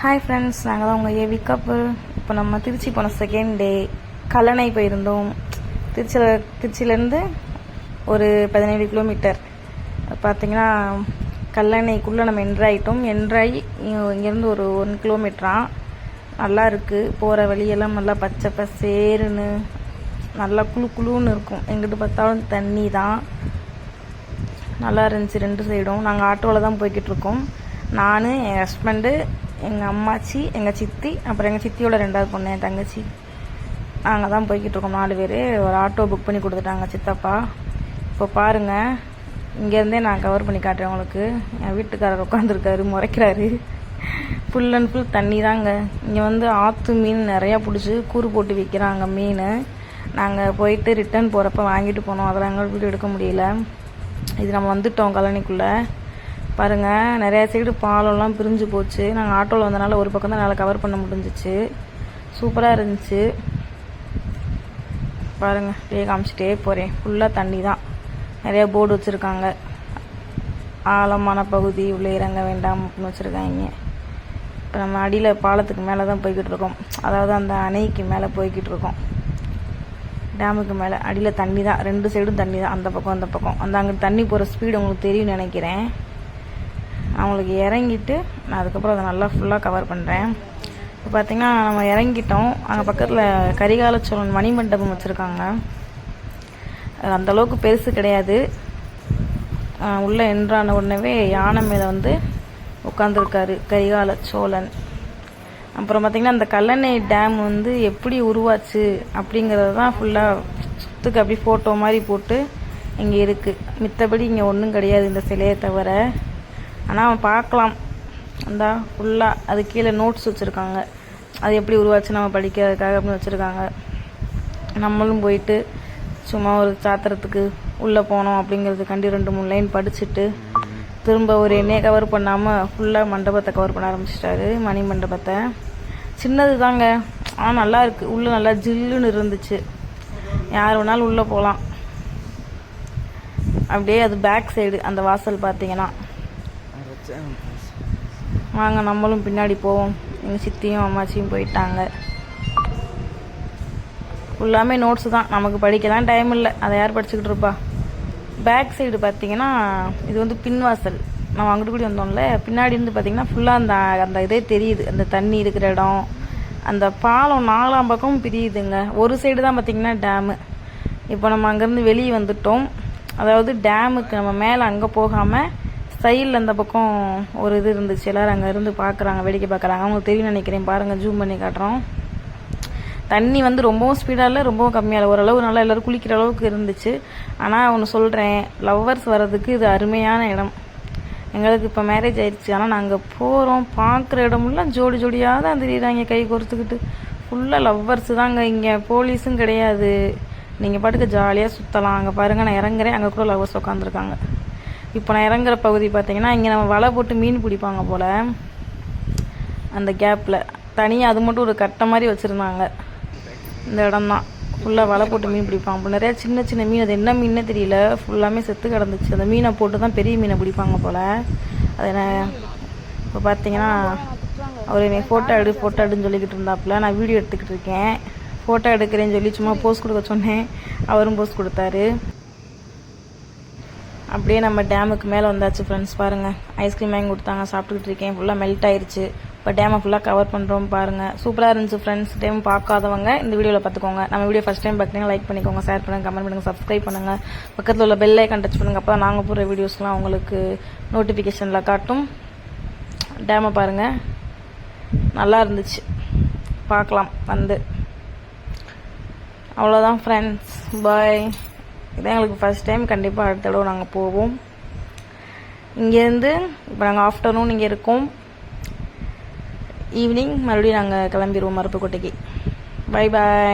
Hi friends, நாங்கள் தான் உங்கள் ஏவி கப்பல். இப்போ நம்ம திருச்சி போன செகண்ட் டே கல்லணை போயிருந்தோம். திருச்சியிலேருந்து ஒரு 17 கிலோமீட்டர் பார்த்திங்கன்னா கல்லணைக்குள்ளே நம்ம என்ட்ராயிட்டோம். என்ட்ராகி இங்கேருந்து ஒரு 1 கிலோமீட்டராக நல்லா இருக்குது. போகிற வழியெல்லாம் நல்லா பச்சை பசேருன்னு நல்லா குழுன்னு இருக்கும். எங்கிட்ட பார்த்தாலும் தண்ணி தான். நல்லா இருந்துச்சு 2 சைடும். நாங்கள் ஆட்டோவில் தான் போய்கிட்டு இருக்கோம். நான், என் ஹஸ்பண்டு, எங்கள் அம்மாச்சி, எங்கள் சித்தி, அப்புறம் எங்கள் சித்தியோட 2வது பொண்ணு என் தங்கச்சி. நாங்கள் தான் போய்கிட்டு இருக்கோம் 4 பேர். ஒரு ஆட்டோ புக் பண்ணி கொடுத்துட்டாங்க சித்தப்பா. இப்போ பாருங்கள், இங்கேருந்தே நான் கவர் பண்ணி காட்டுறேன் உங்களுக்கு. என் வீட்டுக்காரர் உட்காந்துருக்காரு, முறைக்கிறாரு. ஃபுல் அண்ட் ஃபுல் தண்ணி தாங்க. இங்கே வந்து ஆற்று மீன் நிறையா பிடிச்சி கூறு போட்டு விற்கிறாங்க மீன். நாங்கள் போயிட்டு ரிட்டர்ன் போகிறப்ப வாங்கிட்டு போனோம். அதெல்லாம் எங்கள் வீடியோ எடுக்க முடியல. இது நம்ம வந்துட்டோம் கல்லணைக்குள்ளே. பாருங்கள், நிறையா சைடு பாலம்லாம் பிரிஞ்சு போச்சு. நாங்கள் ஆட்டோவில் வந்தனால ஒரு பக்கம் தான் நல்லா கவர் பண்ண முடிஞ்சிச்சு. சூப்பராக இருந்துச்சு. பாருங்கள், அப்படியே காமிச்சிட்டே போகிறேன். ஃபுல்லாக தண்ணி தான். நிறையா போர்டு வச்சுருக்காங்க. ஆழமான பகுதி, உள்ளே இறங்க வேண்டாம் அப்படின்னு வச்சுருக்காங்க. இப்போ நம்ம அடியில் பாலத்துக்கு மேலே தான் போய்கிட்டு இருக்கோம். அதாவது அந்த அணைக்கு மேலே போய்கிட்டு இருக்கோம். டேமுக்கு மேலே அடியில் தண்ணி தான். 2 சைடும் தண்ணி தான். அந்த பக்கம் அந்த பக்கம். அங்கே தண்ணி போகிற ஸ்பீடு உங்களுக்கு தெரியும்னு நினைக்கிறேன். அவங்களுக்கு இறங்கிட்டு நான் அதுக்கப்புறம் அதை நல்லா ஃபுல்லாக கவர் பண்ணுறேன். இப்போ பார்த்திங்கன்னா நம்ம இறங்கிட்டோம். அங்கே பக்கத்தில் கரிகால சோழன் மணிமண்டபம் வச்சுருக்காங்க. அந்தளவுக்கு பெருசு கிடையாது. உள்ளே என்ட்ரான உடனே யானை மேலே வந்து உட்காந்துருக்காரு கரிகால சோழன். அப்புறம் பார்த்திங்கன்னா அந்த கல்லணை டேம் வந்து எப்படி உருவாச்சு அப்படிங்கிறது தான் ஃபுல்லாக சுற்றுக்கு அப்படி ஃபோட்டோ மாதிரி போட்டு இங்கே இருக்குது. மித்தபடி இங்கே ஒன்றும் கிடையாது இந்த சிலையை தவிர. ஆனால் பார்க்கலாம். அந்த ஃபுல்லாக அது கீழே நோட்ஸ் வச்சுருக்காங்க. அது எப்படி உருவாச்சு நம்ம படிக்கிறதுக்காக அப்படின்னு வச்சுருக்காங்க. நம்மளும் போயிட்டு சும்மா ஒரு சாத்திரத்துக்கு உள்ளே போனோம் அப்படிங்கிறதுக்காண்டி 2-3 லைன் படிச்சுட்டு திரும்ப ஒரு எண்ணெயை கவர் பண்ணாமல் ஃபுல்லாக மண்டபத்தை கவர் பண்ண ஆரம்பிச்சிட்டாரு. மணி மண்டபத்தை. சின்னது தாங்க, ஆனால் நல்லா இருக்குது. உள்ளே நல்லா ஜில்லுன்னு இருந்துச்சு. யார் வேணாலும் உள்ளே போகலாம். அப்படியே அது பேக் சைடு அந்த வாசல் பார்த்தீங்கன்னா. வாங்க நம்மளும் பின்னாடி போவோம். எங்கள் சித்தியும் அம்மாச்சியும் போயிட்டாங்க. ஃபுல்லாமே நோட்ஸ் தான். நமக்கு படிக்க தான் டைம் இல்லை. அதை யார் படிச்சுக்கிட்டு இருப்பா. பேக் சைடு பார்த்தீங்கன்னா இது வந்து பின்வாசல். நம்ம அங்கிட்டு கூடி வந்தோம்ல, பின்னாடி இருந்து பார்த்தீங்கன்னா ஃபுல்லாக அந்த இதே தெரியுது. அந்த தண்ணி இருக்கிற இடம், அந்த பாலம் 4ஆம் பக்கமும் பிரியுதுங்க. ஒரு சைடு தான் பார்த்தீங்கன்னா டேமு. இப்போ நம்ம அங்கேருந்து வெளியே வந்துட்டோம். அதாவது டேமுக்கு நம்ம மேலே அங்கே போகாமல் சைடில் அந்த பக்கம் ஒரு இது இருந்துச்சு. எல்லோரும் அங்கே இருந்து பார்க்குறாங்க, வேடிக்கை பார்க்குறாங்க. அவங்களுக்கு தெரியும் நினைக்கிறேன். பாருங்கள், ஜூம் பண்ணி காட்டுறோம். தண்ணி வந்து ரொம்பவும் ஸ்பீடாக இல்லை, ரொம்பவும் கம்மியாக இல்லை. ஓரளவு நல்லா எல்லோரும் குளிக்கிற அளவுக்கு இருந்துச்சு. ஆனால் ஒன்று சொல்கிறேன், லவ்வர்ஸ் வர்றதுக்கு இது அருமையான இடம். எங்களுக்கு இப்போ மேரேஜ் ஆயிடுச்சு. ஆனால் நாங்கள் போகிறோம், பார்க்குற இடமெல்லாம் ஜோடி ஜோடியாக தான் தெரியுறாங்க, கை கோர்த்துக்கிட்டு. ஃபுல்லாக லவ்வர்ஸு தாங்க. இங்கே போலீஸும் கிடையாது. நீங்கள் பாட்டுக்கு ஜாலியாக சுற்றலாம். அங்கே பாருங்கள், நான் இறங்குறேன். அங்கே கூட லவ்வர்ஸ் உட்காந்துருக்காங்க. இப்போ நான் இறங்குற பகுதி பார்த்தீங்கன்னா இங்கே நம்ம வலை போட்டு மீன் பிடிப்பாங்க போல். அந்த கேப்பில் தனியாக அது மட்டும் ஒரு கட்டை மாதிரி வச்சுருந்தாங்க. இந்த இடம் தான் ஃபுல்லாக வலை போட்டு மீன் பிடிப்பாங்க. இப்போ நிறையா சின்ன சின்ன மீன், அது என்ன மீனே தெரியல, ஃபுல்லாமே செத்து கிடந்துச்சு. அந்த மீனை போட்டு தான் பெரிய மீனை பிடிப்பாங்க போல். அது என்ன இப்போ பார்த்தீங்கன்னா அவர் என்னை ஃபோட்டோ எடுன்னு சொல்லிக்கிட்டு இருந்தாப்புல. நான் வீடியோ எடுத்துக்கிட்டு இருக்கேன். ஃபோட்டோ எடுக்கிறேன்னு சொல்லி சும்மா போஸ்ட் கொடுக்க சொன்னேன். அவரும் போஸ்ட் கொடுத்தாரு. அப்படியே நம்ம டேமுக்கு மேலே வந்தாச்சு ஃப்ரெண்ட்ஸ். பாருங்கள், ஐஸ்கிரீம் வாங்கி கொடுத்தாங்க, சாப்பிட்டுக்கிட்டு இருக்கேன். ஃபுல்லாக மெல்ட் ஆயிடுச்சு. இப்போ டேமை ஃபுல்லாக கவர் பண்ணுறோம். பாருங்கள், சூப்பராக இருந்துச்சு ஃப்ரெண்ட்ஸ். டேம் பார்க்காதவங்க இந்த வீடியோவில் பார்த்துக்கோங்க. நம்ம வீடியோ ஃபஸ்ட் டைம் பார்க்குறீங்க, லைக் பண்ணிக்கோங்க, ஷேர் பண்ணுங்கள், கமெண்ட் பண்ணுங்கள், சப்ஸ்கிரைப் பண்ணுங்கள். பக்கத்தில் உள்ள பெல் ஐக்கான் டச் பண்ணுங்கள். அப்போ நாங்கள் போடுற வீடியோஸ்லாம் உங்களுக்கு நோட்டிஃபிகேஷனில் காட்டும். டேமை பாருங்கள், நல்லா இருந்துச்சு. பார்க்கலாம் வந்து. அவ்வளோதான் ஃப்ரெண்ட்ஸ், பாய். இதான் எங்களுக்கு ஃபஸ்ட் டைம். கண்டிப்பாக அடுத்த தடவை நாங்கள் போவோம். இங்கேருந்து இப்போ நாங்கள் ஆஃப்டர்நூன் இங்கே இருக்கோம். ஈவினிங் மறுபடியும் நாங்கள் கிளம்பிடுவோம் அருப்புக்கோட்டைக்கு. Bye bye.